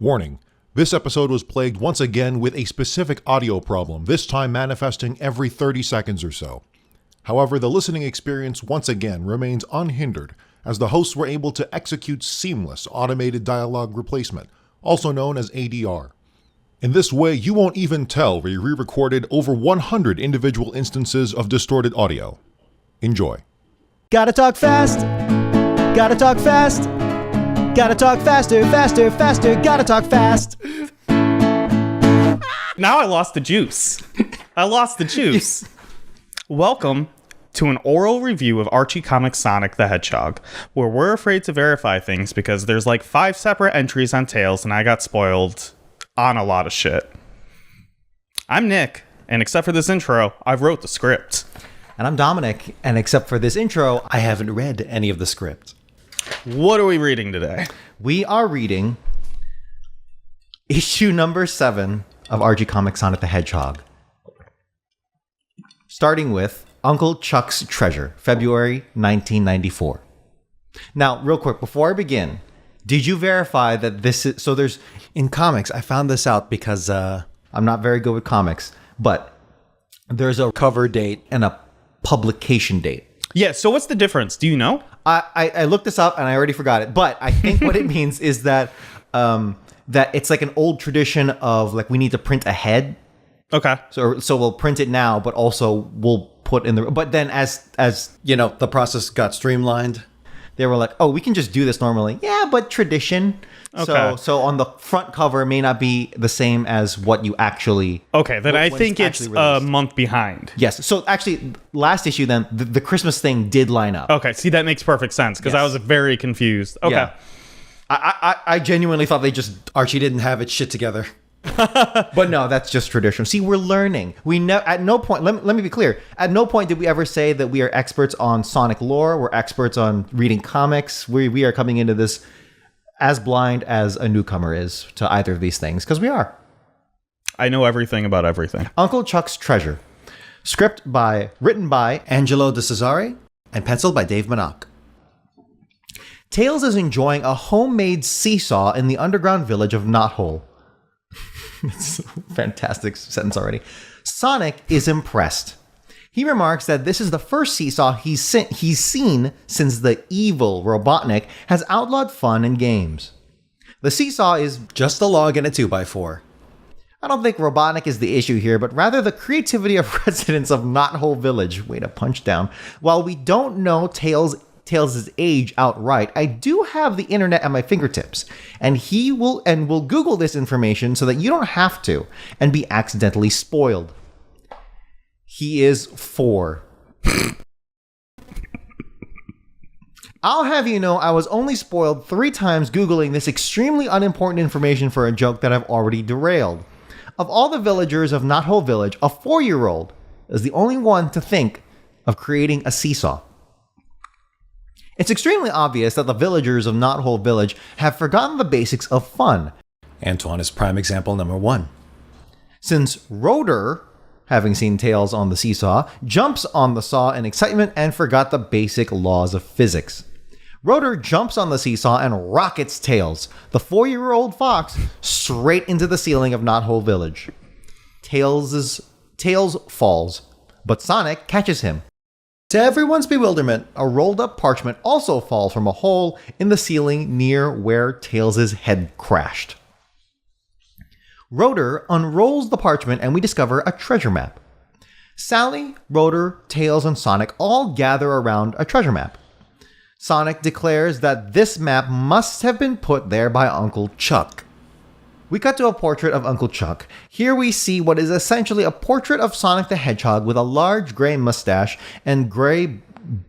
Warning. This episode was plagued once again with a specific audio problem, this time manifesting every 30 seconds or so. However, the listening experience once again remains unhindered, as the hosts were able to execute seamless automated dialogue replacement, also known as ADR. In this way, you won't even tell we re-recorded over 100 individual instances of distorted audio. Enjoy. Gotta talk fast. Gotta talk fast. Gotta talk faster, faster, faster. Gotta talk fast. Now I lost the juice. Welcome to an oral review of Archie comics Sonic the Hedgehog, where we're afraid to verify things because there's like 5 separate entries on Tales and I got spoiled on a lot of shit. I'm Nick, and except for this intro, I wrote the script. And I'm Dominic, and except for this intro, I haven't read any of the script. What are we reading today? We are reading issue number 7 of Archie comics Sonic the Hedgehog. Starting with Uncle Chuck's Treasure, February 1994. Now, real quick, before I begin, did you verify that this is... So there's... In comics, I found this out because I'm not very good with comics, but there's a cover date and a publication date. Yeah, so what's the difference? Do you know? I looked this up and I already forgot it, but I think what it means is that that it's like an old tradition of like we need to print ahead. Okay. So we'll print it now, but also we'll put in the... But then as You know, the process got streamlined. they were like, oh, we can just do this normally. Yeah, but tradition. Okay. So on the front cover may not be the same as what you actually... Okay, then I when think it's actually a released. month behind. Yes. So actually, last issue then, the Christmas thing did line up. Okay, see, that makes perfect sense because I Yes. was very confused. Okay. Yeah. I genuinely thought they just... Archie didn't have its shit together. But no, that's just tradition. See, we're learning. At no point, let me be clear. At no point did we ever say that we are experts on Sonic lore. We're experts on reading comics. We are coming into this as blind as a newcomer is to either of these things, because we are. I know everything about everything. Uncle Chuck's Treasure. Written by Angelo De Cesare and penciled by Dave Manock. Tails is enjoying a homemade seesaw in the underground village of Knothole. It's a fantastic sentence already. Sonic is impressed. He remarks that this is the first seesaw he's seen since the evil Robotnik has outlawed fun and games. The seesaw is... Just a log and a 2x4. I don't think Robotnik is the issue here, but rather the creativity of residents of Knothole Village. Way to punch down. While we don't know Tails' age outright, I do have the internet at my fingertips, and will Google this information so that you don't have to and be accidentally spoiled. He is 4. I'll have you know I was only spoiled 3 times Googling this extremely unimportant information for a joke that I've already derailed. Of all the villagers of Knothole Village, a 4-year-old is the only one to think of creating a seesaw. It's extremely obvious that the villagers of Knothole Village have forgotten the basics of fun. Antoine is prime example number 1. Since Rotor, having seen Tails on the seesaw, jumps on the saw in excitement and forgot the basic laws of physics. Rotor jumps on the seesaw and rockets Tails, the 4-year-old fox, straight into the ceiling of Knothole Village. Tails falls, but Sonic catches him. To everyone's bewilderment, A rolled-up parchment also falls from a hole in the ceiling near where Tails' head crashed. Rotor unrolls the parchment and we discover a treasure map. Sally, Rotor, Tails, and Sonic all gather around a treasure map. Sonic declares that this map must have been put there by Uncle Chuck. We cut to a portrait of Uncle Chuck. Here we see what is essentially a portrait of Sonic the Hedgehog with a large gray mustache and gray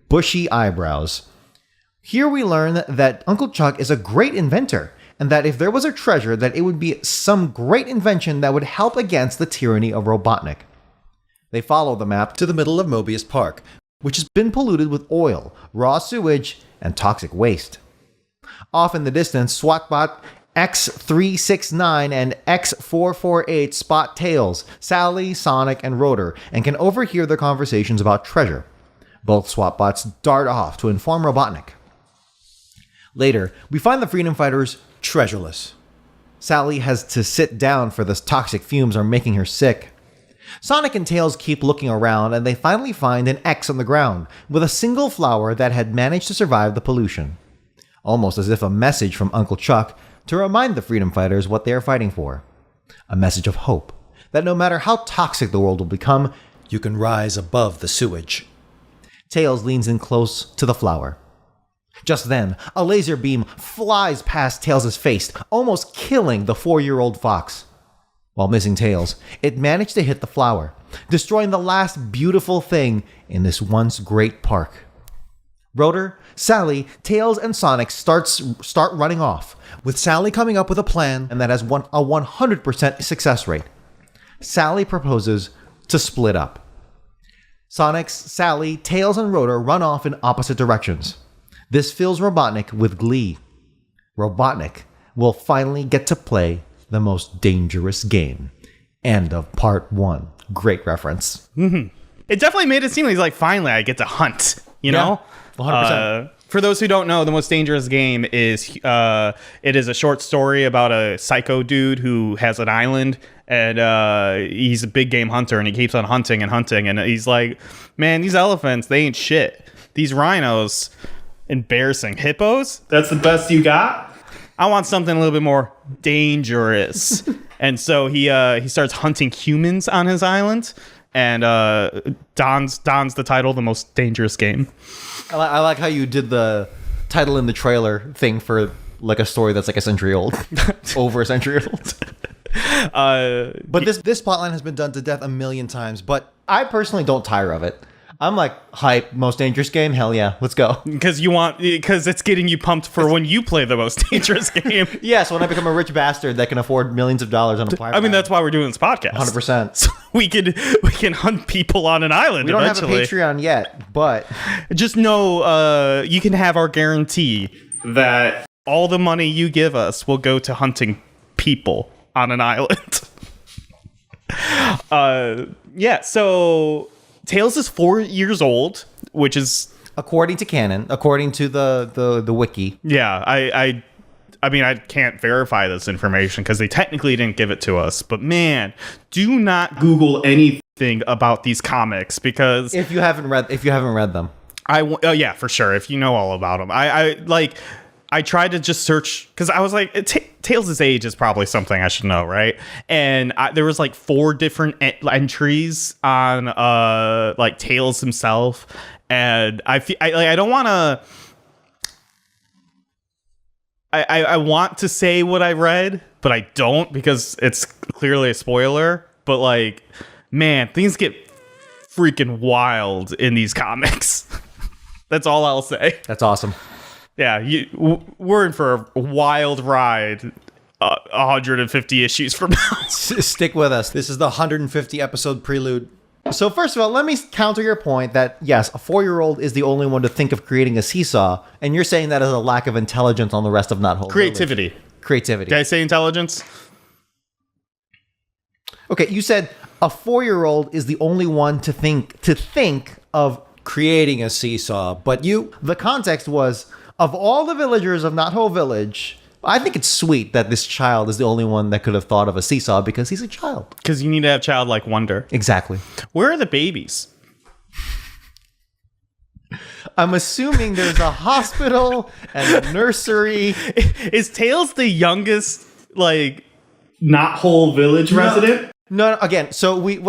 bushy eyebrows. Here we learn that Uncle Chuck is a great inventor, and that if there was a treasure, that it would be some great invention that would help against the tyranny of Robotnik. They follow the map to the middle of Mobius Park, which has been polluted with oil, raw sewage, and toxic waste. Off in the distance, SWATbot X369 and X448 spot Tails, Sally, Sonic, and Rotor, and can overhear their conversations about treasure. Both SWATbots dart off to inform Robotnik. Later, we find the freedom fighters treasureless. Sally has to sit down for the toxic fumes are making her sick. Sonic and Tails keep looking around and they finally find an X on the ground with a single flower that had managed to survive the pollution. Almost as if a message from Uncle Chuck to remind the freedom fighters what they are fighting for. A message of hope that no matter how toxic the world will become, You can rise above the sewage. Tails leans in close to the flower. Just then, a laser beam flies past Tails' face, almost killing the 4-year-old fox. While missing Tails, it managed to hit the flower, destroying the last beautiful thing in this once great park. Rotor, Sally, Tails, and Sonic start running off, With Sally coming up with a plan, and that has a 100% success rate. Sally proposes to split up. Sonic, Sally, Tails, and Rotor run off in opposite directions. This fills Robotnik with glee. Robotnik will finally get to play the most dangerous game. End of part 1. Great reference. It definitely made it seem like he's like, finally, I get to hunt, you know? 100%. For those who don't know, The Most Dangerous Game is it is a short story about a psycho dude who has an island, and he's a big game hunter, and he keeps on hunting and hunting, and he's like, man, these elephants, they ain't shit. These rhinos, embarrassing. Hippos, that's the best you got? I want something a little bit more dangerous. And so he starts hunting humans on his island, and dons the title, The Most Dangerous Game. I like how you did the title in the trailer thing for like a story that's like a century old. Over a century old. but this plotline has been done to death a million times, but I personally don't tire of it. I'm like, hype, most dangerous game? Hell yeah, let's go. Because it's getting you pumped for when you play the most dangerous game. Yes, when I become a rich bastard that can afford millions of dollars on a platter. I mean, that's why we're doing this podcast. 100%. So we can hunt people on an island. We don't eventually. have a Patreon yet, but Just know you can have our guarantee that all the money you give us will go to hunting people on an island. Yeah, so Tails is 4 years old, which is according to canon, according to the wiki. yeah. I mean, I can't verify this information because they technically didn't give it to us. But man, do not Google anything about these comics because If you haven't read them, yeah, for sure. If you know all about them, I tried to just search because I was like, Tails' age is probably something I should know, right? And there was like 4 different entries on like Tails himself, and I don't want to. I want to say what I read, but I don't because it's clearly a spoiler. But like, man, things get freaking wild in these comics. That's all I'll say. that's awesome. Yeah, we're in for a wild ride 150 issues from now. Stick with us. this is the 150 episode prelude. So first of all, let me counter your point that yes, a 4-year-old is the only one to think of creating a seesaw, and you're saying that as a lack of intelligence on the rest of not whole Creativity. village. Creativity. Did I say intelligence? Okay, you said a 4-year-old is the only one to think of. Creating a seesaw, but The context was of all the villagers of Not Whole Village. I think it's sweet that this child is the only one that could have thought of a seesaw because he's a child. Because you need to have childlike wonder. Exactly. Where are the babies? I'm assuming there's a hospital and a nursery. Is Tails the youngest, like, not whole village resident? No, again, so we've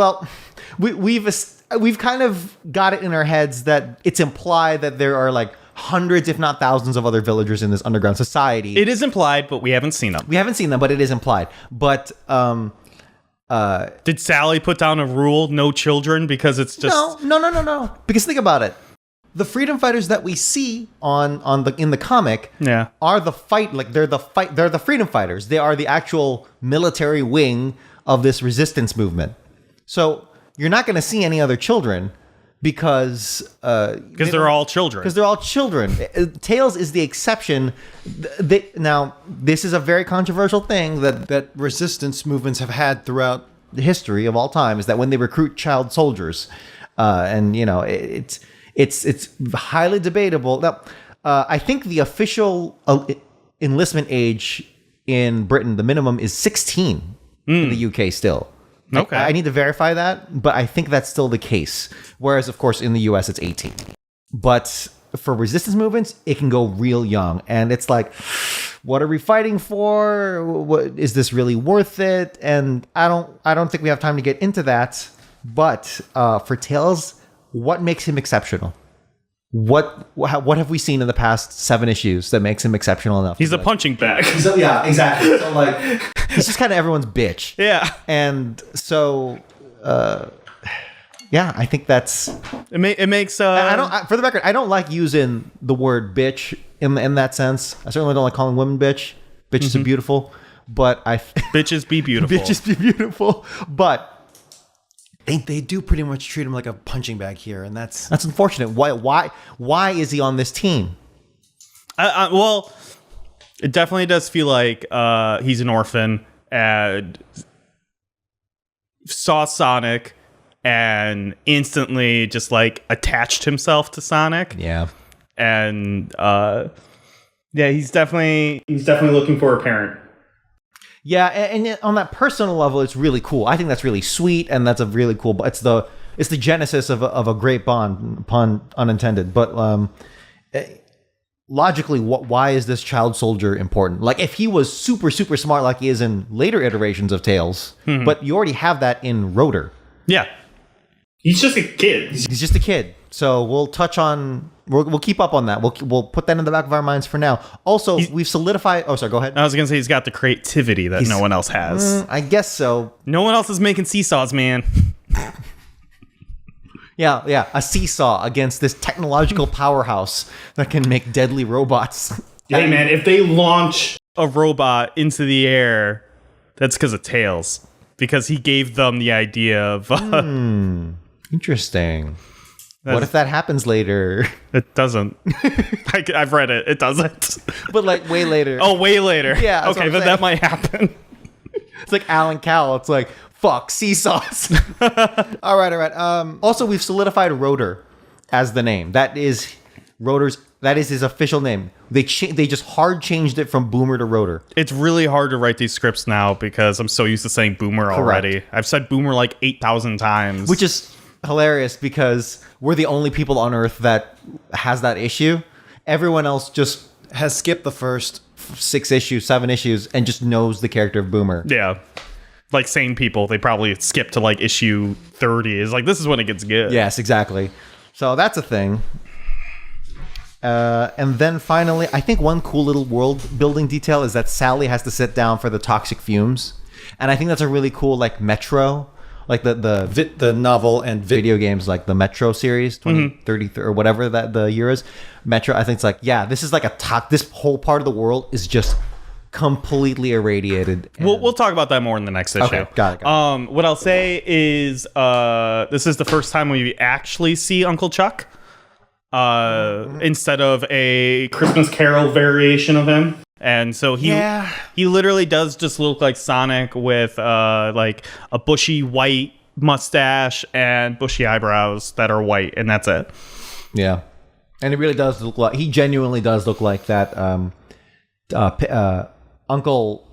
kind of got it in our heads that it's implied that there are like hundreds, if not thousands, of other villagers in this underground society. It is implied, but we haven't seen them. We haven't seen them, but it is implied. But Did Sally put down a rule, no children, because it's just... no. Because think about it. The freedom fighters that we see in the comic Yeah. are they're the freedom fighters. They are the actual military wing of this resistance movement. So you're not going to see any other children because they're all children. Because they're all children. Tails is the exception. Now, this is a very controversial thing that resistance movements have had throughout the history of all time is that when they recruit child soldiers, and you know it's highly debatable. Now, I think the official enlistment age in Britain, the minimum is 16 in the UK still. Okay. I need to verify that, but I think that's still the case. Whereas, of course, in the US, it's 18. But for resistance movements, it can go real young. And it's like, what are we fighting for? What, is this really worth it? And I don't think we have time to get into that. But for Tails, what makes him exceptional? What have we seen in the past 7 issues that makes him exceptional enough? He's a punching bag. So, yeah, exactly. So like, he's just kind of everyone's bitch. Yeah. And so, yeah, I think that's. It makes. For the record, I don't like using the word bitch in that sense. I certainly don't like calling women bitch. Bitches are beautiful, but bitches be beautiful. Bitches be beautiful, but. They do pretty much treat him like a punching bag here, and that's Unfortunate. Why is he on this team? Well, it definitely does feel like he's an orphan and saw Sonic and instantly just like attached himself to Sonic. Yeah. And yeah, he's definitely looking for a parent. Yeah, and on that personal level, it's really cool. I think that's really sweet, and that's a really cool. It's the genesis of a great bond, pun unintended. But logically, why is this child soldier important? Like, if he was super smart, like he is in later iterations of Tails, but you already have that in Rotor. Yeah, he's just a kid. He's just a kid. So we'll touch on. We'll keep up on that. We'll put that in the back of our minds for now. Also, we've solidified. Oh, sorry. Go ahead. I was gonna say he's got the creativity that no one else has. I guess so. No one else is making seesaws, man. Yeah. A seesaw against this technological powerhouse that can make deadly robots. Hey, man, if they launch a robot into the air, that's because of Tails. Because he gave them the idea of. Interesting. What if that happens later? It doesn't. I've read it. It doesn't. But like way later. Oh, way later. Yeah. Okay, then that might happen. It's like Alan Cowell. It's like, fuck, seesaws. All right. Also, we've solidified Rotor as the name. That is his official name. They just hard changed it from Boomer to Rotor. It's really hard to write these scripts now because I'm so used to saying Boomer already. Correct. I've said Boomer like 8,000 times. Which is hilarious because we're the only people on Earth that has that issue. Everyone else just has skipped the first 6 issues, 7 issues, and just knows the character of Boomer. Yeah. Like sane people, they probably skip to like issue 30. It's like, this is when it gets good. Yes, exactly. So that's a thing. And then finally, I think one cool little world building detail is that Sally has to sit down for the toxic fumes. And I think that's a really cool, like, Metro. Like the novel and video games, like the Metro series, 2030 or whatever that the year is. Metro, I think it's like, yeah, this is like this whole part of the world is just completely irradiated. We'll talk about that more in the next issue. Okay, got it. What I'll say is this is the first time we actually see Uncle Chuck instead of a Christmas Carol variation of him. And so he literally does just look like Sonic with like a bushy white mustache and bushy eyebrows that are white, and that's it. Yeah, and it really does look like he genuinely does look like that Uncle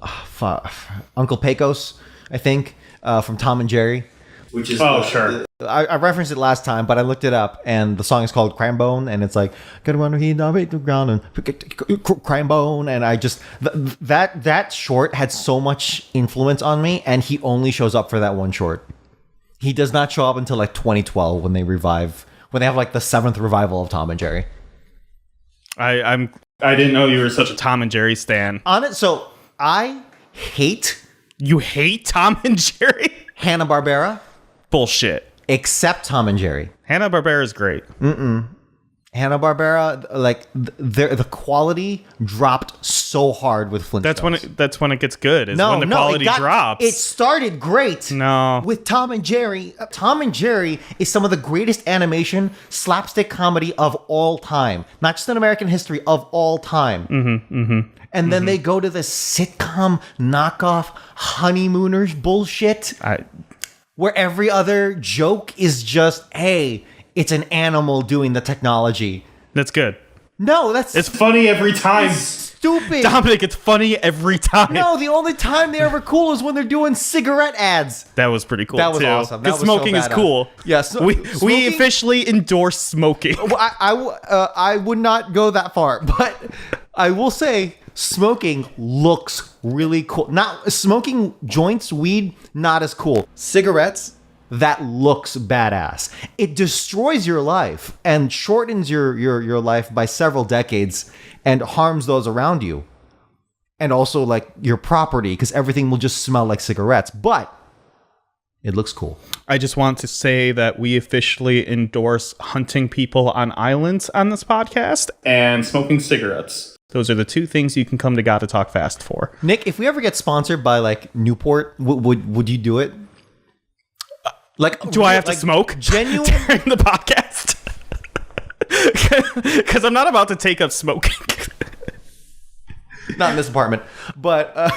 Pecos, I think, from Tom and Jerry. Which is sure. I referenced it last time, but I looked it up, and the song is called Cranbone, and it's like "Gotta run he down the ground and Cranbone," and I just that short had so much influence on me, and he only shows up for that one short. He does not show up until like 2012 when they have like the 7th revival of Tom and Jerry. I didn't know you were such a Tom and Jerry stan. On it, so I hate. You hate Tom and Jerry? Hanna-Barbera. Bullshit. Except Tom and Jerry. Hanna-Barbera is great. Hanna-Barbera, like the quality dropped so hard with Flintstones. That's when it gets good. When the quality drops. It started great. No. With Tom and Jerry. Tom and Jerry is some of the greatest animation slapstick comedy of all time. Not just in American history, of all time. And then they go to this sitcom knockoff honeymooners bullshit. Where every other joke is just, hey, it's an animal doing the technology. That's good. No, it's funny every time. stupid. Dominic, it's funny every time. No, the only time they're ever cool is when they're doing cigarette ads. That was pretty cool. That was too. awesome. That Because was so smoking is badass. cool. Yes, we smoking- officially endorse smoking. Well, I would not go that far, but I will say smoking looks really cool. Not smoking joints, weed, not as cool. Cigarettes, that looks badass. It destroys your life and shortens your life by several decades and harms those around you. And also like your property, because everything will just smell like cigarettes. But it looks cool. I just want to say that we officially endorse hunting people on islands on this podcast and smoking cigarettes. Those are the two things you can come to God to Talk Fast for. Nick, if we ever get sponsored by like Newport, would you do it? Like, Do I have to smoke genuine? during the podcast? Because I'm not about to take up smoking. Not in this apartment, but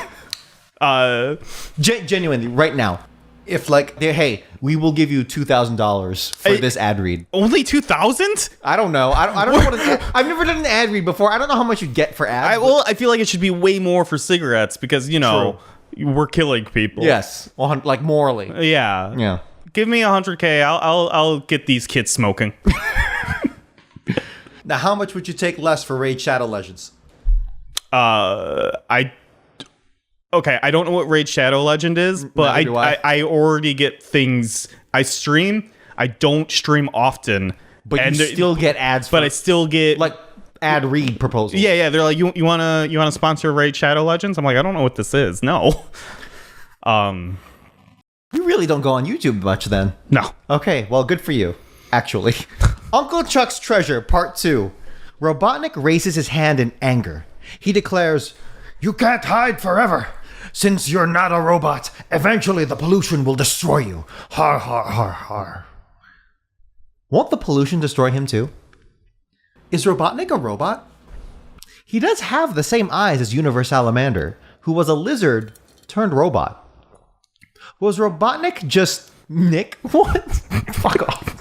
genuinely, right now, if like, hey, we will give you $2,000 for this ad read. Only 2,000? I don't know. I don't know what I've never done an ad read before. I don't know how much you get for ads. I feel like it should be way more for cigarettes because we're killing people. Yes, like morally. Yeah. Yeah. Give me $100K. I'll get these kids smoking. Now, how much would you take less for Raid Shadow Legends? I don't know what Raid Shadow Legend is, but Neither do I. I already get things. I stream. I don't stream often, But you still get ads. But I still get like ad read proposals. Yeah. They're like, you wanna sponsor Raid Shadow Legends? I'm like, I don't know what this is. No. You really don't go on YouTube much then. No. Okay, well, good for you, actually. Uncle Chuck's Treasure, Part 2. Robotnik raises his hand in anger. He declares, "You can't hide forever. Since you're not a robot, eventually the pollution will destroy you. Har, har, har, har." Won't the pollution destroy him too? Is Robotnik a robot? He does have the same eyes as Universe Salamander, who was a lizard turned robot. Was Robotnik just Nick? What? Fuck off.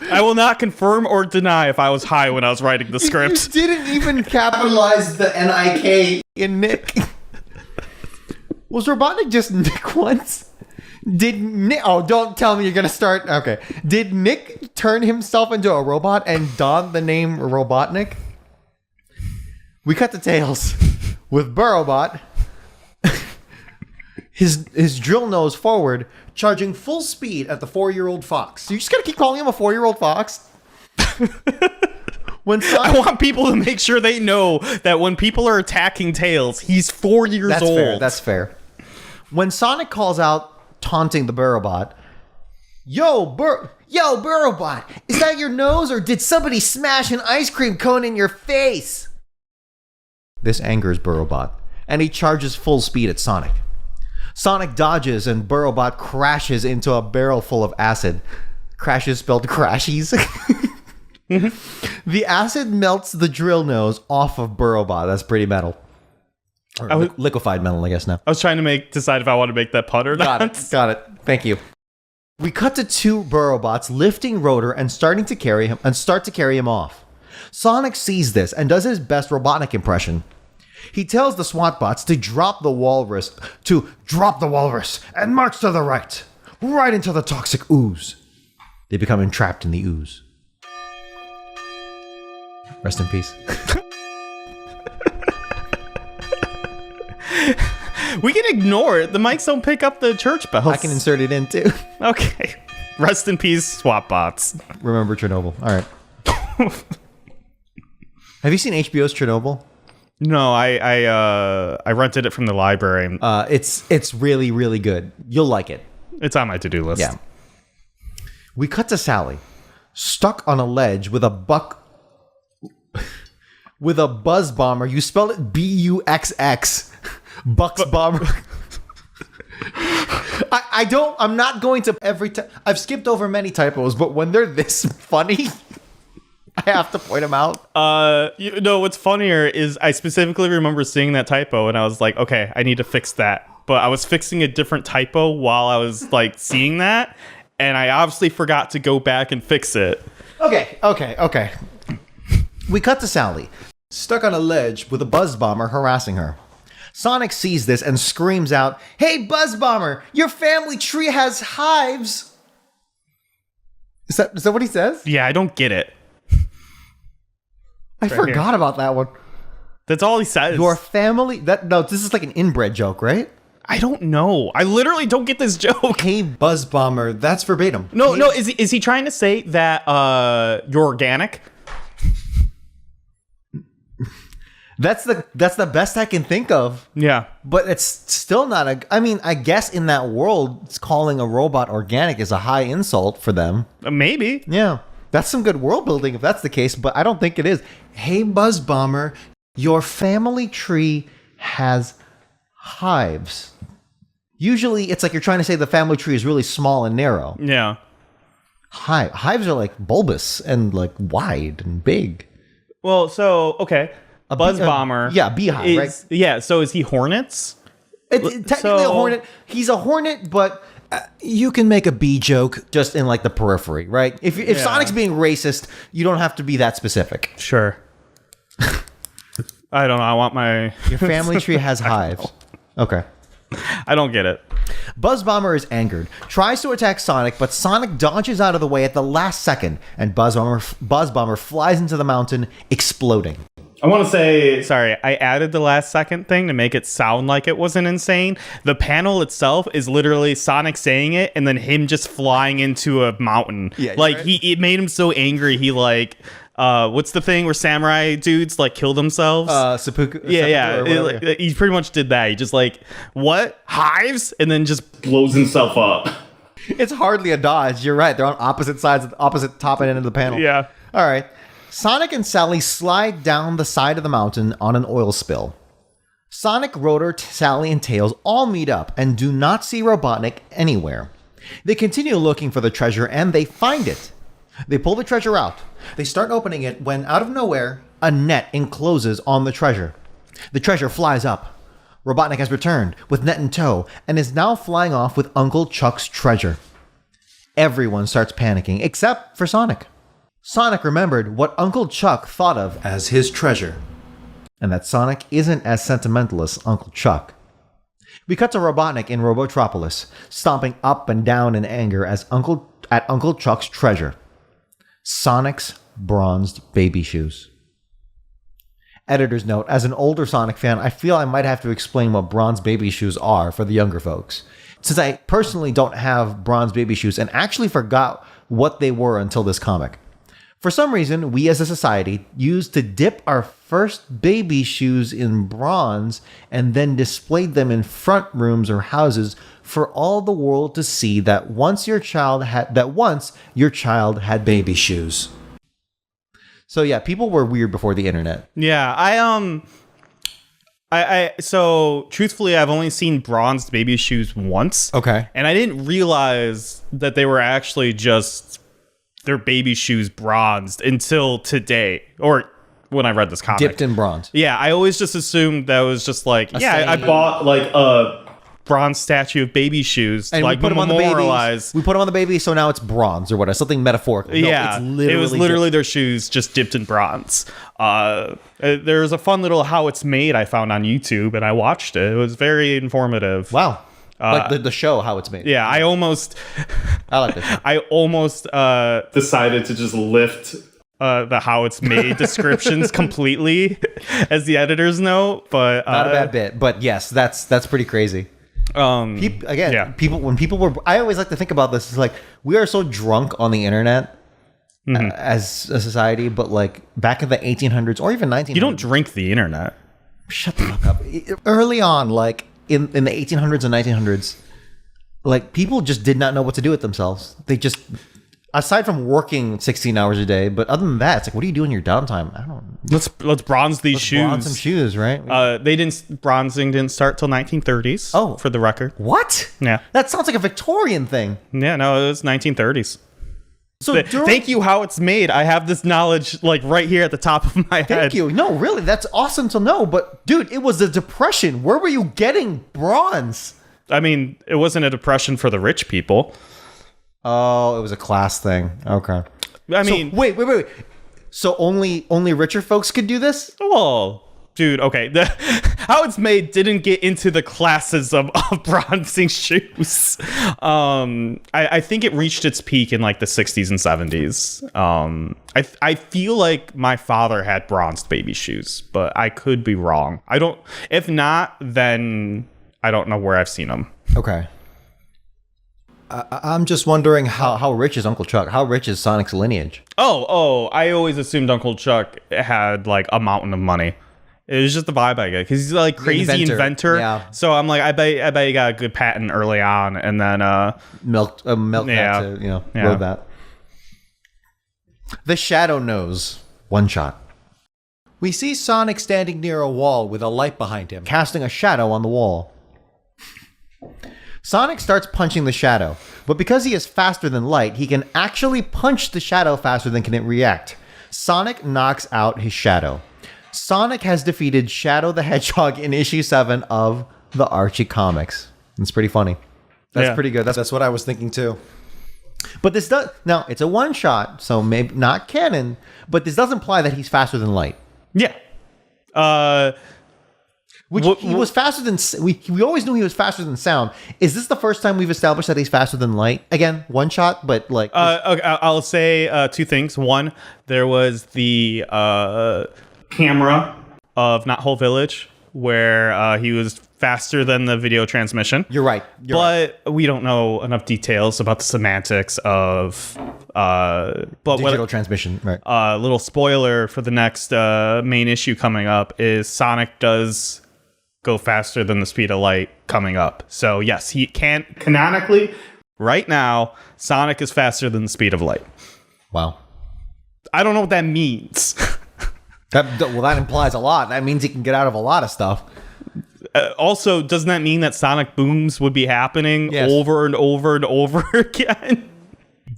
I will not confirm or deny if I was high when I was writing the You script. didn't even capitalize the N-I-K in Nick. Was Robotnik just Nick once? Did Nick... Oh, don't tell me you're going to start... Okay. Did Nick turn himself into a robot and don the name Robotnik? We cut the tails with Burrowbot. His drill nose forward, Charging full speed at the 4-year-old fox. so you just gotta keep calling him a 4-year-old fox. When Sonic, I want people to make sure they know that when people are attacking Tails, he's 4 years that's old. fair. That's fair. When Sonic calls out, taunting the Burrowbot, Yo, Burrowbot, is that your nose or did somebody smash an ice cream cone in your face? This angers Burrowbot, and he charges full speed at Sonic. Sonic dodges and Burrowbot crashes into a barrel full of acid. Crashes spelled crashies. The acid melts the drill nose off of Burrowbot. That's pretty metal. Or liquefied metal, I guess now. I was trying to decide if I want to make that pun or not. Got it. Thank you. We cut to two Burrowbots lifting Rotor and start to carry him off. Sonic sees this and does his best Robotnik impression. He tells the SWAT bots to drop the walrus and march to the right into the toxic ooze. They become entrapped in the ooze. Rest in peace. We can ignore it. The mics don't pick up the church bells. I can insert it in too. Okay. Rest in peace, swap bots. Remember Chernobyl. All right. Have you seen HBO's Chernobyl? No, I rented it from the library. It's really, really good. You'll like it. It's on my to-do list. Yeah. We cut to Sally, stuck on a ledge with a buzz bomber. You spell it B-U-X-X. Bucks bomber. I'm not going to every time. I've skipped over many typos, but when they're this funny, I have to point them out. What's funnier is I specifically remember seeing that typo and I was like, okay, I need to fix that. But I was fixing a different typo while I was like seeing that, and I obviously forgot to go back and fix it. Okay. We cut to Sally, stuck on a ledge with a buzz bomber harassing her. Sonic sees this and screams out, "Hey, Buzz Bomber, your family tree has hives!" Is that what he says? Yeah, I don't get it. I forgot about that one. That's all he says. Your family... this is like an inbred joke, right? I don't know. I literally don't get this joke. Hey, Buzz Bomber, that's verbatim. No, is he trying to say that you're organic? That's the best I can think of. Yeah. But it's still not I mean, I guess in that world, calling a robot organic is a high insult for them. Maybe. Yeah. That's some good world building if that's the case, but I don't think it is. Hey, Buzz Bomber, your family tree has hives. Usually it's like you're trying to say the family tree is really small and narrow. Yeah. Hives are like bulbous and like wide and big. Well, so, okay. Buzz Bomber. Yeah, beehive, right? Yeah, so is he hornets? Technically a hornet. He's a hornet, but you can make a bee joke just in like the periphery, right? If Sonic's being racist, you don't have to be that specific. Sure. I don't know. I want my... Your family tree has hives. Okay. I don't get it. Buzz Bomber is angered, tries to attack Sonic, but Sonic dodges out of the way at the last second, and Buzz Bomber flies into the mountain, exploding. I want to say, sorry, I added the last second thing to make it sound like it wasn't insane. The panel itself is literally Sonic saying it and then him just flying into a mountain. Yeah, like right. It made him so angry. He like, what's the thing where samurai dudes like kill themselves? Seppuku. Yeah. He pretty much did that. He just like, what? Hives? And then just blows himself up. It's hardly a dodge. You're right. They're on opposite sides, opposite top and end of the panel. Yeah. All right. Sonic and Sally slide down the side of the mountain on an oil spill. Sonic, Rotor, Sally, and Tails all meet up and do not see Robotnik anywhere. They continue looking for the treasure and they find it. They pull the treasure out. They start opening it when, out of nowhere, a net encloses on the treasure. The treasure flies up. Robotnik has returned with net in tow and is now flying off with Uncle Chuck's treasure. Everyone starts panicking except for Sonic. Sonic remembered what Uncle Chuck thought of as his treasure, and that Sonic isn't as sentimental as Uncle Chuck. We cut to Robotnik in Robotropolis, stomping up and down in anger at Uncle Chuck's treasure. Sonic's bronzed baby shoes. Editor's note, as an older Sonic fan, I feel I might have to explain what bronze baby shoes are for the younger folks, since I personally don't have bronze baby shoes and actually forgot what they were until this comic. For some reason, we as a society used to dip our first baby shoes in bronze and then displayed them in front rooms or houses for all the world to see that once your child had baby shoes. So yeah, people were weird before the internet. Yeah, so truthfully, I've only seen bronzed baby shoes once. Okay. And I didn't realize that they were actually just their baby shoes bronzed until today, or when I read this comic. Dipped in bronze. Yeah, I always just assumed that was just like, I bought like a bronze statue of baby shoes, and like we put them on the babies. We put them on the baby, so now it's bronze or whatever, something metaphorical. No, yeah, it was literally their shoes just dipped in bronze. There's a fun little how it's made I found on YouTube, and I watched it. It was very informative. Wow. Like the show, how it's made. Yeah, I like this. I almost decided to just lift the how it's made descriptions completely as the editor's note, but not a bad bit. But yes, that's pretty crazy. People when people were, I always like to think about this. It's like we are so drunk on the internet as a society, but like back in the 1800s or even 1900s, you don't drink the internet. Shut the fuck up. Early on, like. In the 1800s and 1900s, like people just did not know what to do with themselves. They just, aside from working 16 hours a day, but other than that, it's like, what do you do in your downtime? I don't. Let's bronze these shoes. Bronze some shoes, right? Bronzing didn't start till 1930s. Oh, for the record. What? Yeah, that sounds like a Victorian thing. Yeah, no, it was 1930s. So thank you, how it's made. I have this knowledge like right here at the top of my head. Thank you. No, really, that's awesome to know. But dude, it was the Depression. Where were you getting bronze? I mean, it wasn't a depression for the rich people. Oh, it was a class thing. Okay. I mean, wait. So only richer folks could do this? well, dude, okay. How it's made didn't get into the classes of bronzing shoes. I think it reached its peak in like the 60s and 70s. I feel like my father had bronzed baby shoes, but I could be wrong. If not, then I don't know where I've seen them. Okay. I'm just wondering How rich is Uncle Chuck? How rich is Sonic's lineage? Oh, I always assumed Uncle Chuck had like a mountain of money. It was just a vibe I get because he's like crazy inventor. Yeah. So I'm like, I bet he got a good patent early on, and then Milk that to rode that. The Shadow Knows. One shot. we see Sonic standing near a wall with a light behind him. Casting a shadow on the wall. Sonic starts punching the shadow, but because he is faster than light, he can actually punch the shadow faster than can it react. Sonic knocks out his shadow. Sonic has defeated Shadow the Hedgehog in issue 7 of the Archie comics. It's pretty funny. That's pretty good. That's what I was thinking too. But this does now. It's a one shot, so maybe not canon. But this does imply that he's faster than light. yeah. He was faster than we always knew he was faster than sound. Is this the first time we've established that he's faster than light? Again, one shot, but like Okay, I'll say two things. One, there was the camera of Not Whole Village where he was faster than the video transmission. you're right. But we don't know enough details about the semantics of Digital transmission, right? little spoiler for the next main issue coming up is Sonic does go faster than the speed of light coming up. So yes, he can canonically right now Sonic is faster than the speed of light. Wow. I don't know what that means. That implies a lot. That means he can get out of a lot of stuff. Also, doesn't that mean that sonic booms would be happening over and over and over again?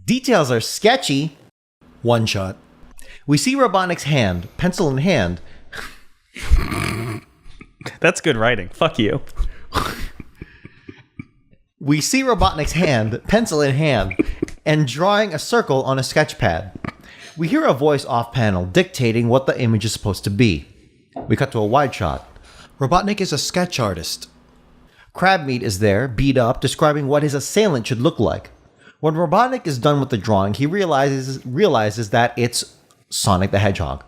Details are sketchy. One shot. We see Robotnik's hand, pencil in hand. That's good writing. Fuck you. We see Robotnik's hand, pencil in hand, and drawing a circle on a sketch pad. We hear a voice off panel dictating what the image is supposed to be. We cut to a wide shot. Robotnik is a sketch artist. Crabmeat is there, beat up, describing what his assailant should look like. When Robotnik is done with the drawing, he realizes that it's Sonic the Hedgehog.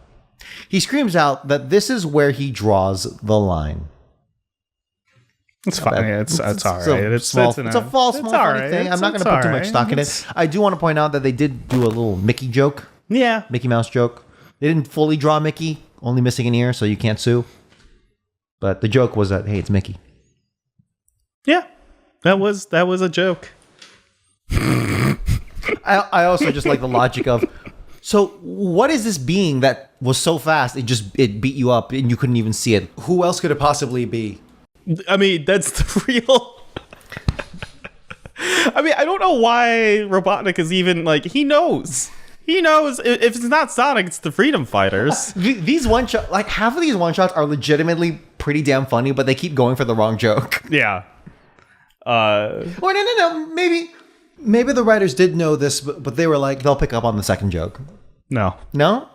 He screams out that this is where he draws the line. It's fine. It's all right. It's a small funny thing. I'm not going to put too much stock in it. I do want to point out that they did do a little Mickey joke. Yeah. Mickey Mouse joke. They didn't fully draw Mickey, only missing an ear, so you can't sue. But the joke was that, hey, it's Mickey. Yeah. That was a joke. I also just like the logic of, so what is this being that was so fast it beat you up and you couldn't even see it? Who else could it possibly be? I mean, that's the real... I mean, I don't know why Robotnik is even, like, he knows. He knows if it's not Sonic, it's the Freedom Fighters. These one shots, like half of these one shots are legitimately pretty damn funny, but they keep going for the wrong joke. Yeah. Well, no. Maybe the writers did know this, but they were like, they'll pick up on the second joke. No. No?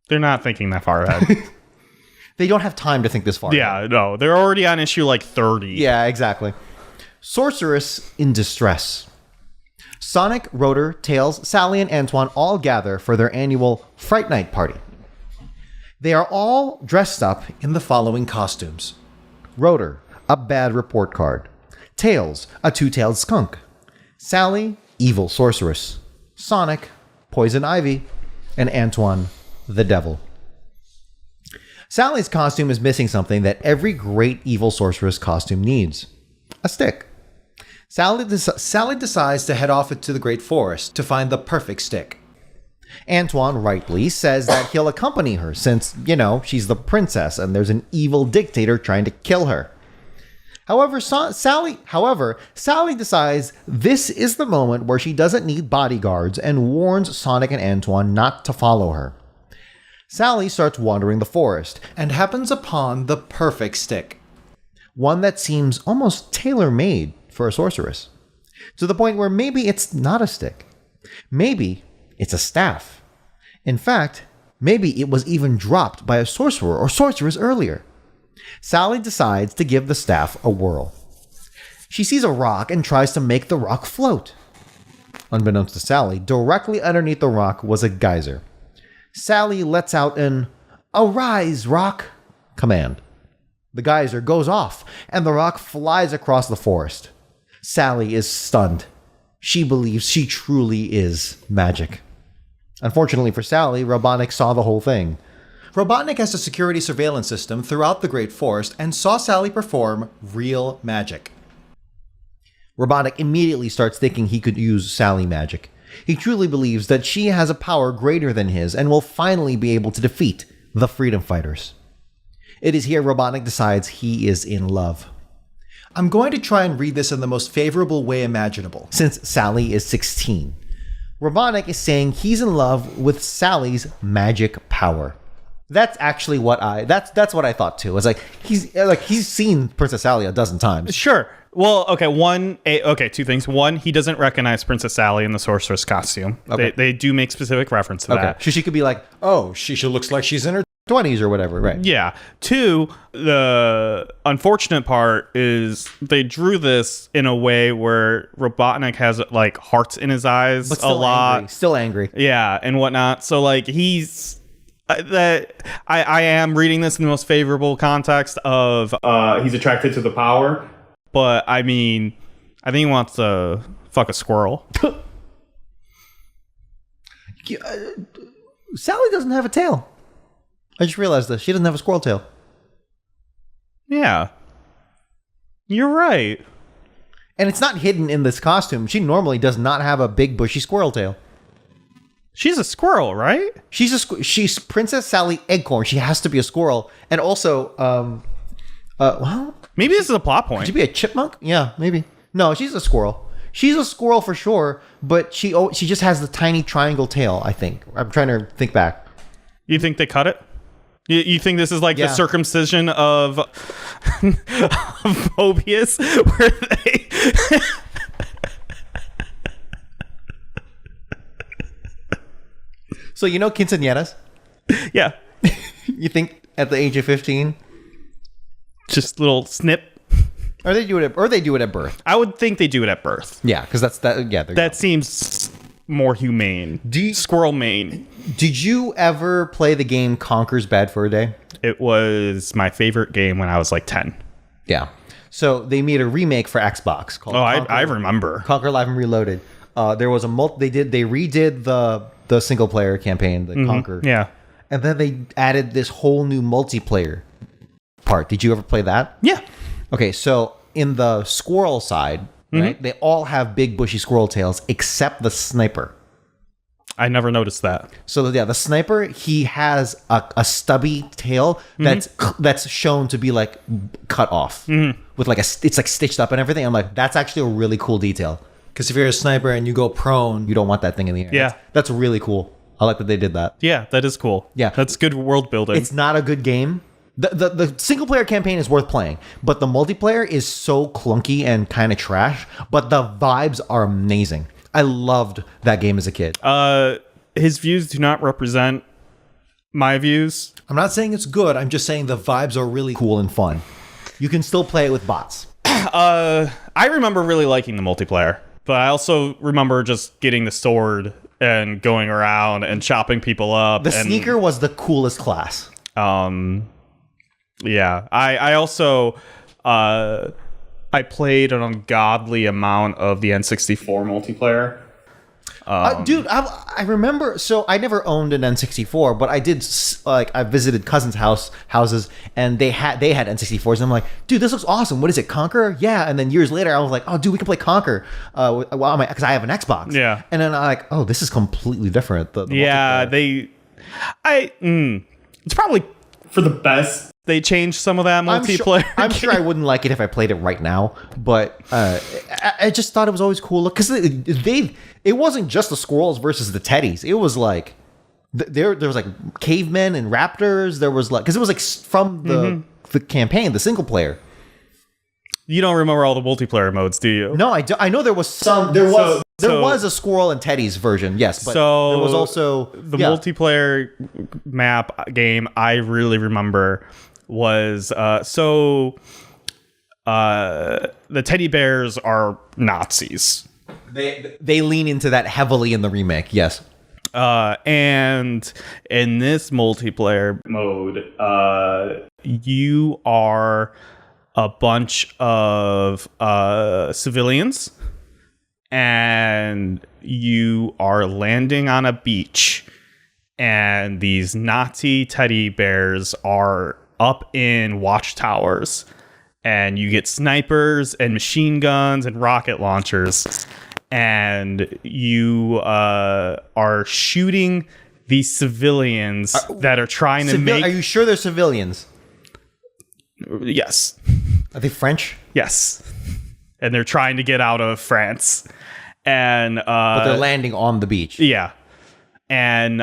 They're not thinking that far ahead. They don't have time to think this far ahead. Yeah, no. They're already on issue like 30. Yeah, exactly. Sorceress in distress. Sonic, Rotor, Tails, Sally, and Antoine all gather for their annual Fright Night party. They are all dressed up in the following costumes. Rotor, a bad report card. Tails, a two-tailed skunk. Sally, evil sorceress. Sonic, poison ivy. And Antoine, the devil. Sally's costume is missing something that every great evil sorceress costume needs. A stick. Sally decides to head off into the Great Forest to find the perfect stick. Antoine rightly says that he'll accompany her since, she's the princess and there's an evil dictator trying to kill her. However, Sally decides this is the moment where she doesn't need bodyguards and warns Sonic and Antoine not to follow her. Sally starts wandering the forest and happens upon the perfect stick. One that seems almost tailor-made for a sorceress. To the point where maybe it's not a stick. Maybe It's a staff. In fact, maybe it was even dropped by a sorcerer or sorceress earlier. Sally decides to give the staff a whirl. She sees a rock and tries to make the rock float. Unbeknownst to Sally, directly underneath the rock was a geyser. Sally lets out an "Arise, rock!" command. The geyser goes off, and the rock flies across the forest. Sally is stunned. She believes she truly is magic. Unfortunately for Sally, Robotnik saw the whole thing. Robotnik has a security surveillance system throughout the Great Forest and saw Sally perform real magic. Robotnik immediately starts thinking he could use Sally magic. He truly believes that she has a power greater than his and will finally be able to defeat the Freedom Fighters. It is here Robotnik decides he is in love. I'm going to try and read this in the most favorable way imaginable. Since Sally is 16, Robotnik is saying he's in love with Sally's magic power. That's actually what that's what I thought too. It's like he's seen Princess Sally a dozen times. Sure. Well, okay, two things. One, he doesn't recognize Princess Sally in the sorceress costume. Okay. They do make specific reference to that. So she could be like, Oh, she looks like she's in her 20s or whatever, right? Yeah. Two, the unfortunate part is they drew this in a way where Robotnik has like hearts in his eyes But a still lot. angry. Still angry. Yeah, and whatnot. So like he's that I am reading this in the most favorable context of he's attracted to the power, but I mean I think he wants to fuck a squirrel. Sally doesn't have a tail. I just realized this. She doesn't have a squirrel tail. Yeah. You're right. And it's not hidden in this costume. She normally does not have a big bushy squirrel tail. She's a squirrel, right? She's Princess Sally Eggcorn. She has to be a squirrel. And also, well, Maybe this is a plot could point. she be a chipmunk? Yeah, maybe. No, she's a squirrel. She's a squirrel for sure, but she just has the tiny triangle tail, I think. I'm trying to think back. You think they cut it? You think this is like Yeah. the circumcision of Mobius, where they So you know quinceañeras? yeah, You think at the age of 15? just little snip. Or they do it at birth. I would think they do it at birth. Yeah, because that's that. Yeah, That seems more humane. Squirrel mane. Did you ever play the game Conker's Bad Fur Day? It was my favorite game when I was like 10. Yeah. So they made a remake for Xbox called Oh, Conker, I remember. Conker Live and Reloaded. There was a they redid the single player campaign, the Conker. Yeah. And then they added this whole new multiplayer part. Did you ever play that? Yeah. Okay, so in the squirrel side, right, they all have big bushy squirrel tails except the sniper. I never noticed that. So yeah, the sniper, he has a stubby tail that's shown to be like cut off with like it's like stitched up and everything. I'm like, that's actually a really cool detail. Because if you're a sniper and you go prone, You don't want that thing in the air. Yeah. That's really cool. I like that they did that. Yeah, that is cool. Yeah. That's good world building. It's not a good game. The single player campaign is worth playing, but the multiplayer is so clunky and kind of trash, but the vibes are amazing. I loved that game as a kid. His views do not represent my views. I'm not saying it's good. I'm just saying the vibes are really cool. Cool and fun. You can still play it with bots. I remember really liking the multiplayer, but I also remember just getting the sword and going around and chopping people up. The and, sneaker was the coolest class. Yeah, I also I played an ungodly amount of the N64 multiplayer. Dude, I remember. So I never owned an N64, but I did. I visited cousins' houses, and they had N64s. And I'm like, dude, this looks awesome. What is it, Conquer? Yeah. And then years later, I was like, oh, dude, we can play Conquer. Because I have an Xbox. Yeah. And then I'm like, oh, this is completely different. The Yeah, multiplayer. it's probably for the best. They changed some of that multiplayer. I'm sure I wouldn't like it if I played it right now, but I just thought it was always cool because it wasn't just the squirrels versus the teddies. It was like there was like cavemen and raptors. There was like because it was like from the campaign, the single player. You don't remember all the multiplayer modes, do you? No, I know there was some. There was a Squirrel and Teddy's version, yes, but So, there was also the multiplayer map game I really remember was the teddy bears are Nazis. They lean into that heavily in the remake, yes. And in this multiplayer mode, you are a bunch of civilians, and you are landing on a beach, and these Nazi teddy bears are up in watchtowers, and you get snipers and machine guns and rocket launchers, and you are shooting these civilians that are trying to make... Are you sure they're civilians? Yes. Are they French? Yes. And they're trying to get out of France. And but they're landing on the beach. Yeah. And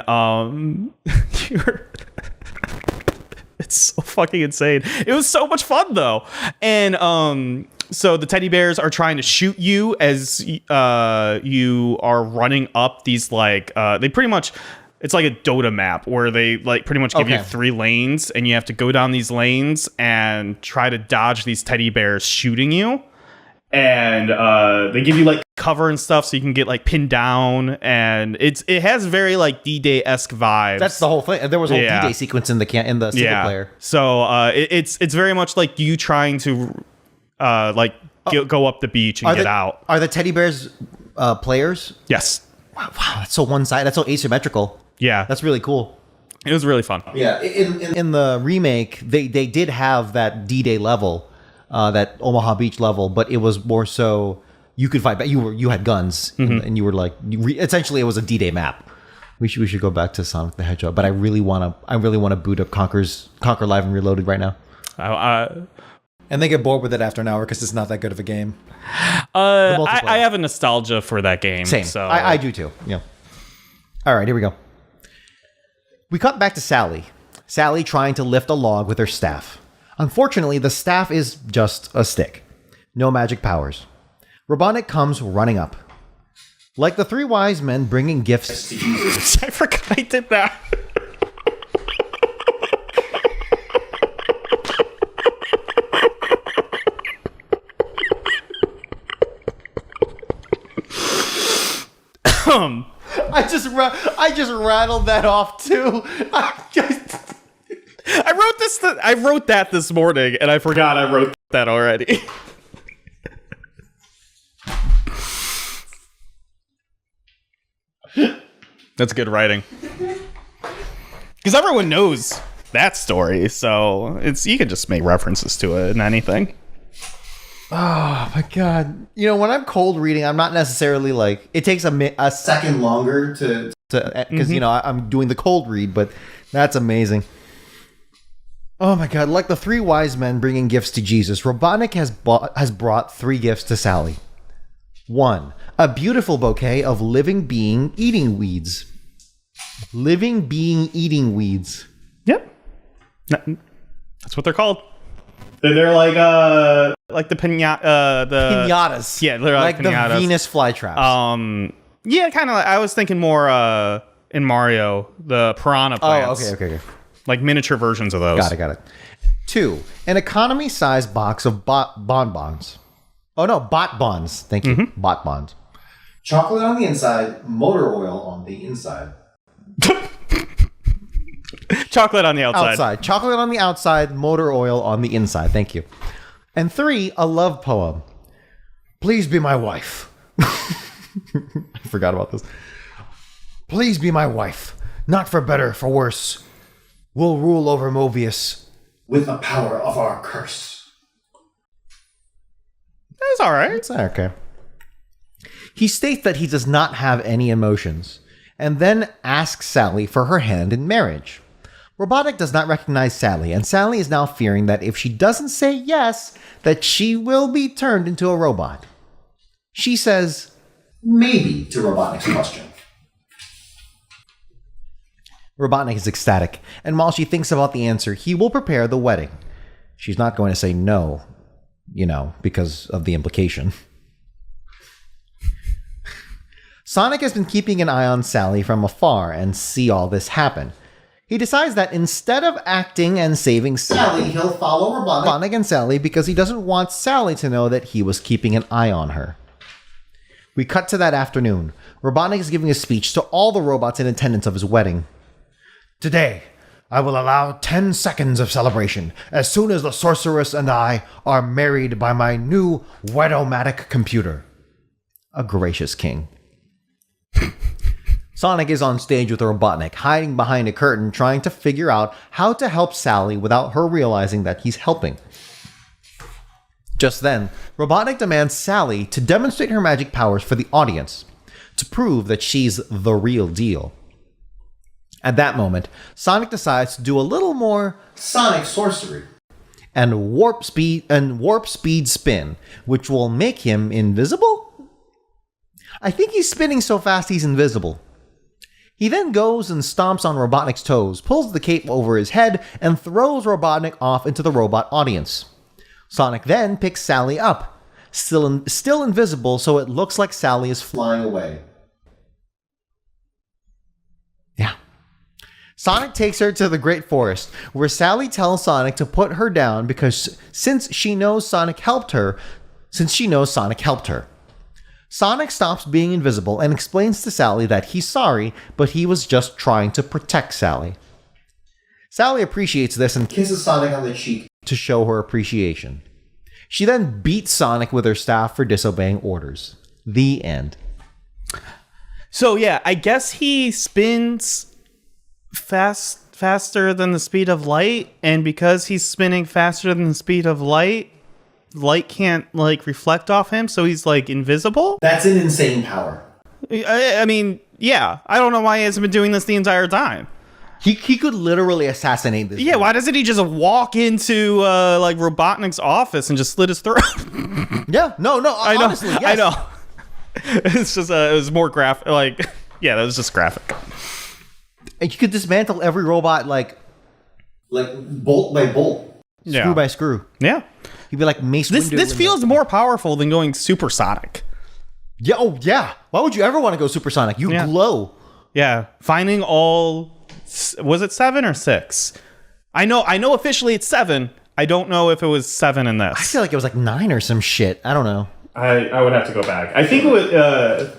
it's so fucking insane. It was so much fun though. And so the teddy bears are trying to shoot you as you are running up these they pretty much, it's like a Dota map where they pretty much give you 3 lanes, and you have to go down these lanes and try to dodge these teddy bears shooting you. And they give you cover and stuff so you can get pinned down, and it has very D-Day-esque vibes. That's the whole thing. There was a whole D-Day sequence in the single player. So it's very much like you trying to go up the beach and get out. Are the teddy bears players? Yes. Wow, that's so one-sided. That's so asymmetrical. Yeah. That's really cool. It was really fun. Yeah. In the remake, they did have that D-Day level, that Omaha Beach level, but it was more so you could fight back. You had guns, and you were essentially it was a D-Day map. We should go back to Sonic the Hedgehog, but I really want to boot up Conquer Live and Reloaded right now. And they get bored with it after an hour because it's not that good of a game. I have a nostalgia for that game. Same. So I do too. Yeah. All right, here we go. We cut back to Sally. Sally trying to lift a log with her staff. Unfortunately, the staff is just a stick. No magic powers. Robotnik comes running up. Like the 3 wise men bringing gifts to Jesus. I forgot I did that. I just rattled that off too. I wrote that this morning, and I forgot I wrote that already. That's good writing, because everyone knows that story, so you can just make references to it in anything. Oh my god! When I'm cold reading, I'm not necessarily it takes a second longer to because I'm doing the cold read, but that's amazing. Oh my god! Like the 3 wise men bringing gifts to Jesus, Robotnik has brought 3 gifts to Sally. 1, a beautiful bouquet of living being eating weeds. Living being eating weeds. Yep, that's what they're called. They're like the pinatas. Yeah, they're like pinatas. The Venus flytraps. Yeah, kind of. I was thinking more in Mario, the piranha plants. Oh, okay. Like miniature versions of those. Got it. 2, an economy-sized box of bonbons. Oh no, bot bonds. Thank you. Bot bonds. Chocolate on the inside, motor oil on the inside. Chocolate on the outside. Chocolate on the outside, motor oil on the inside. Thank you. And 3, a love poem. Please be my wife. I forgot about this. Please be my wife. Not for better, for worse. We'll rule over Mobius with the power of our curse. That's all right. It's okay. He states that he does not have any emotions, and then asks Sally for her hand in marriage. Robotnik does not recognize Sally, and Sally is now fearing that if she doesn't say yes, that she will be turned into a robot. She says, maybe, to Robotnik's question. Robotnik is ecstatic, and while she thinks about the answer, he will prepare the wedding. She's not going to say no, because of the implication. Sonic has been keeping an eye on Sally from afar and see all this happen. He decides that instead of acting and saving Sally, he'll follow Robotnik and Sally because he doesn't want Sally to know that he was keeping an eye on her. We cut to that afternoon. Robotnik is giving a speech to all the robots in attendance of his wedding. Today, I will allow 10 seconds of celebration as soon as the Sorceress and I are married by my new Wedomatic computer. A gracious king. Sonic is on stage with Robotnik, hiding behind a curtain, trying to figure out how to help Sally without her realizing that he's helping. Just then, Robotnik demands Sally to demonstrate her magic powers for the audience, to prove that she's the real deal. At that moment, Sonic decides to do a little more Sonic sorcery and warp speed spin, which will make him invisible? I think he's spinning so fast he's invisible. He then goes and stomps on Robotnik's toes, pulls the cape over his head, and throws Robotnik off into the robot audience. Sonic then picks Sally up, still invisible, so it looks like Sally is flying away. Yeah. Sonic takes her to the Great Forest, where Sally tells Sonic to put her down because since she knows Sonic helped her. Sonic stops being invisible and explains to Sally that he's sorry, but he was just trying to protect Sally. Sally appreciates this and kisses Sonic on the cheek to show her appreciation. She then beats Sonic with her staff for disobeying orders. The end. So yeah, I guess he spins faster than the speed of light, and because he's spinning faster than the speed of light can't reflect off him, so he's invisible. That's an insane power. I mean, yeah, I don't know why he hasn't been doing this the entire time. He could literally assassinate this. Yeah, dude. why doesn't he just walk into Robotnik's office and just slit his throat? Yeah, no, honestly, yes. I know. It's just it was more graphic. Yeah, that was just graphic. And you could dismantle every robot bolt by bolt, screw by screw. Yeah. He'd be like Mace Windu. This feels more powerful than going supersonic. Yeah. Oh yeah. Why would you ever want to go supersonic? You glow. Yeah. Finding all. Was it 7 or 6? I know officially it's 7. I don't know if it was 7 in this. I feel like it was 9 or some shit. I don't know. I would have to go back. I think it was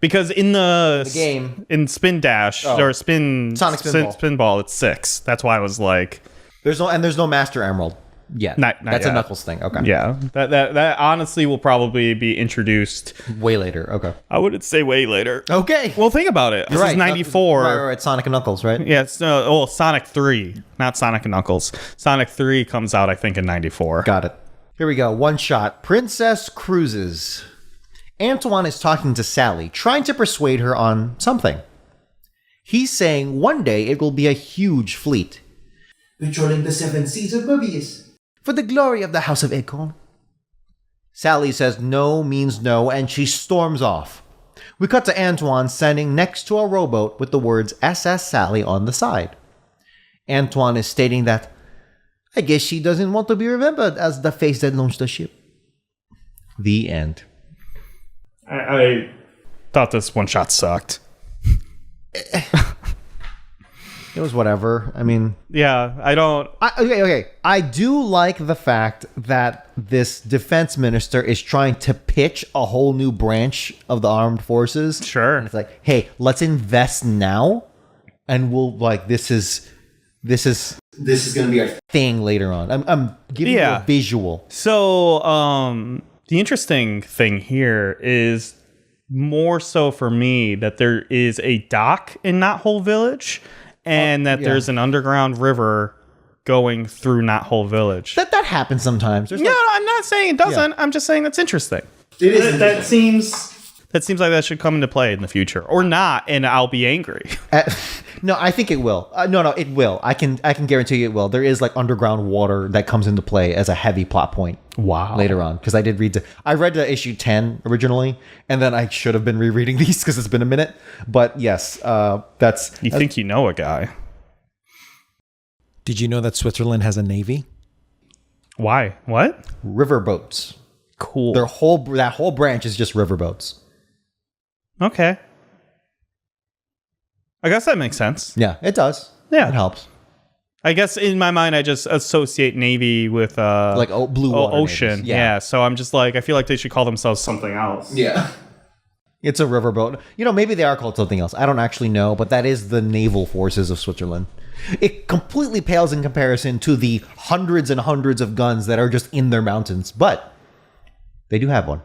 because in the game in Spin Dash or Spin Sonic Spinball, it's 6. That's why I was like, there's no Master Emerald. Yeah, not that's yet. a Knuckles thing. Okay. Yeah, that honestly will probably be introduced way later. Okay. I wouldn't say way later. Okay. Well, think about it. This is 94. Right. Sonic and Knuckles, right? Yeah, it's Sonic 3, not Sonic and Knuckles. Sonic 3 comes out, I think, in 94. Got it. Here we go. One shot. Princess Cruises. Antoine is talking to Sally, trying to persuade her on something. He's saying one day it will be a huge fleet. Patrolling the 7 seas of Mobius. For the glory of the House of Acorn. Sally says no means no, and she storms off. We cut to Antoine standing next to a rowboat with the words SS Sally on the side. Antoine is stating that, I guess she doesn't want to be remembered as the face that launched the ship. The end. I thought this one shot sucked. It was whatever. I mean... Yeah, I don't... Okay. I do like the fact that this defense minister is trying to pitch a whole new branch of the armed forces. Sure. And it's like, hey, let's invest now, and we'll, this is going to be our thing later on. I'm giving you a visual. So, the interesting thing here is more so for me that there is a dock in Knothole Village, and that there's an underground river going through Knothole Village. That happens sometimes. No, I'm not saying it doesn't. Yeah. I'm just saying that's interesting. It is. That seems like that should come into play in the future, or not, and I'll be angry. No, I think it will. No, it will. I can guarantee you it will. There is underground water that comes into play as a heavy plot point. Wow. Later on, because I read the issue 10 originally, and then I should have been rereading these because it's been a minute. But yes, that's. You think you know a guy? Did you know that Switzerland has a navy? Why? What? Riverboats. Cool. That whole branch is just riverboats. Okay. I guess that makes sense. Yeah, it does. Yeah. It helps. I guess in my mind, I just associate Navy with Like blue water ocean. navies. Yeah. So I'm just like, I feel like they should call themselves something else. Yeah. It's a riverboat. Maybe they are called something else. I don't actually know, but that is the naval forces of Switzerland. It completely pales in comparison to the hundreds and hundreds of guns that are just in their mountains, but they do have one.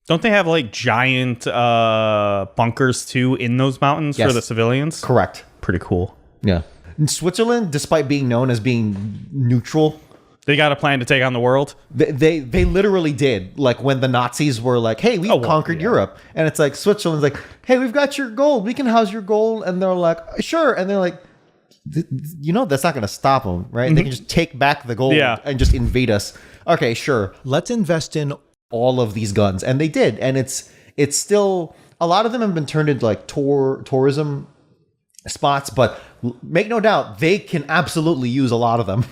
Don't they have like giant bunkers too in those mountains for the civilians? Correct. Pretty cool. Yeah. In Switzerland, despite being known as being neutral, they got a plan to take on the world. They literally did. Like when the Nazis were like, "Hey, we've conquered Europe," and it's like Switzerland's like, "Hey, we've got your gold. We can house your gold," and they're like, "Sure," and they're like, that's not going to stop them, right? Mm-hmm. They can just take back the gold and just invade us. Okay, sure. Let's invest in all of these guns, and they did, and it's still a lot of them have been turned into like tourism spots, but make no doubt they can absolutely use a lot of them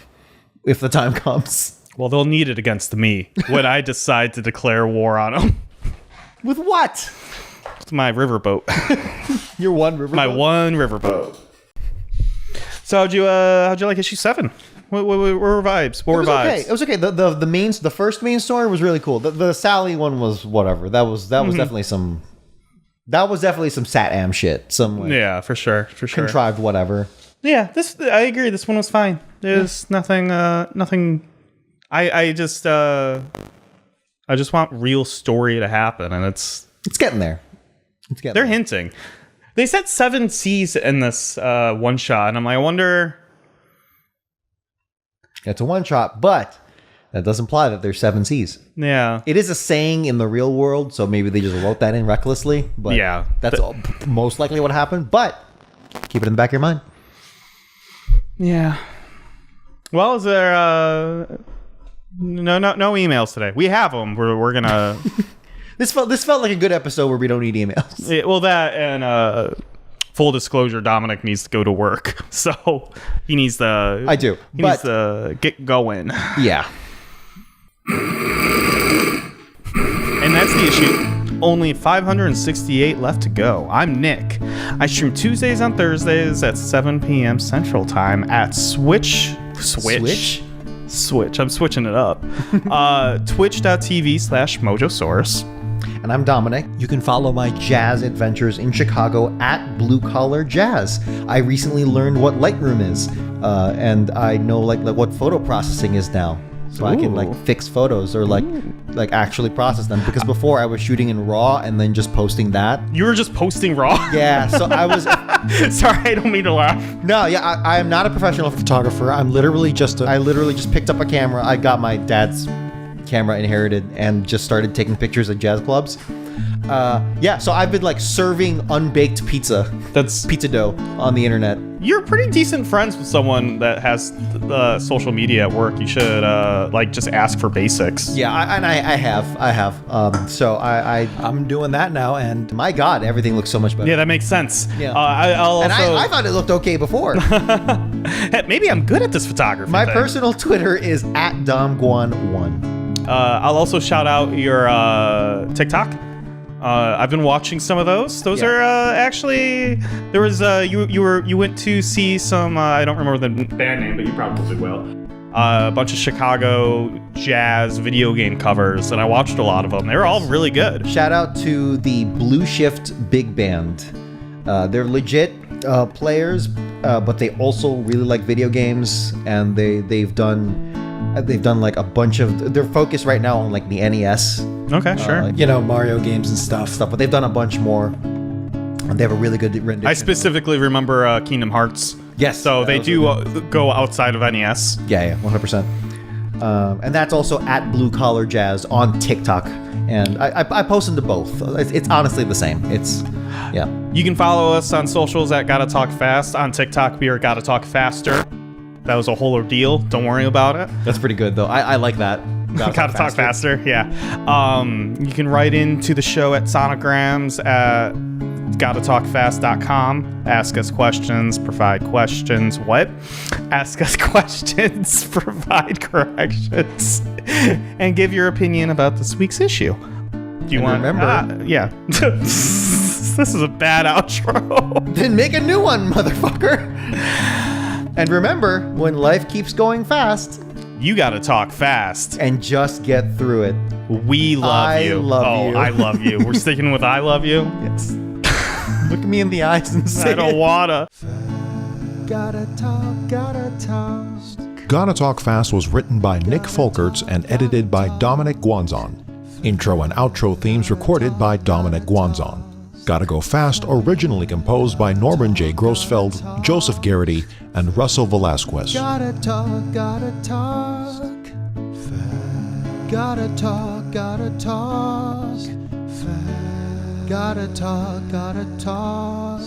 if the time comes. Well, they'll need it against me when I decide to declare war on them. With what? It's my riverboat. Your one riverboat? My one riverboat. So how'd you like issue 7? What were vibes? What were vibes? Okay. It was okay. The first main story was really cool. The Sally one was whatever. That was definitely some. That was definitely some Sat-Am shit. Some yeah, for sure. Contrived whatever. Yeah, I agree. This one was fine. There's nothing. I just want real story to happen, and it's getting there. They're hinting. They said 7 C's in this one shot, and I'm like, I wonder. It's a one shot, but that does imply that there's 7 C's. Yeah. It is a saying in the real world, so maybe they just wrote that in recklessly. But yeah, that's most likely what happened. But keep it in the back of your mind. Yeah. Well, is there no emails today? We have them. We're gonna. This felt like a good episode where we don't need emails. Yeah, well, that and full disclosure, Dominic needs to go to work, so he needs to. I do. He needs to get going. Yeah. And that's the issue. Only 568 left to go. I'm Nick. I stream Tuesdays and Thursdays at 7 p.m. Central Time at Switch. I'm switching it up. Twitch.tv/Mojosaurus. And I'm Dominic. You can follow my jazz adventures in Chicago at Blue Collar Jazz. I recently learned what Lightroom is, and I know like what photo processing is now. So I can like fix photos or like actually process them, because before I was shooting in RAW and then just posting that. You were just posting RAW? Yeah, so I was sorry, I don't mean to laugh. No, yeah, I am not a professional photographer. I literally just picked up a camera. I got my dad's camera inherited and just started taking pictures at jazz clubs. So I've been like serving unbaked pizza. That's pizza dough on the internet. You're pretty decent friends with someone that has social media at work. You should just ask for basics. Yeah, I have. So I'm doing that now, and my God, everything looks so much better. Yeah, that makes sense. Yeah, I'll also... I thought it looked okay before. Maybe I'm good at this photography. My personal Twitter is @DomGuan1. I'll also shout out your TikTok. I've been watching some of those. Those are actually, there was you went to see some I don't remember the band name, but you probably will. A bunch of Chicago jazz video game covers, and I watched a lot of them. They were all really good. Shout out to the Blue Shift Big Band. They're legit players, but they also really like video games, and they've done like a bunch of. They're focused right now on like the NES. Okay, sure. Mario games and stuff. But they've done a bunch more. And they have a really good rendition. I specifically remember Kingdom Hearts. Yes. So they do go outside of NES. Yeah, 100%. And that's also at Blue Collar Jazz on TikTok. And I post them to both. It's honestly the same. Yeah. You can follow us on socials at Gotta Talk Fast. On TikTok, we are Gotta Talk Faster. That was a whole ordeal. Don't worry about it. That's pretty good, though. I like that. Gotta talk faster. Yeah. You can write into the show at sonograms at gottatalkfast.com. Ask us questions, provide questions. What? Ask us questions, provide corrections, and give your opinion about this week's issue. Do you want? Remember? Yeah. This is a bad outro. Then make a new one, motherfucker. And remember, when life keeps going fast, You gotta talk fast. and just get through it. We love I you. love you. I love you. We're sticking with I love you. Yes. Look me in the eyes and say I don't wanna. Gotta talk, gotta talk. Gotta Talk Fast was written by Nick Folkerts and edited by Dominic Guanzon. Intro and outro themes recorded by Dominic Guanzon. Gotta Go Fast originally composed by Norman J. Grossfeld, Joseph Garrity, and Russell Velasquez. Gotta talk, gotta talk. Gotta talk, gotta talk. Gotta talk, gotta talk.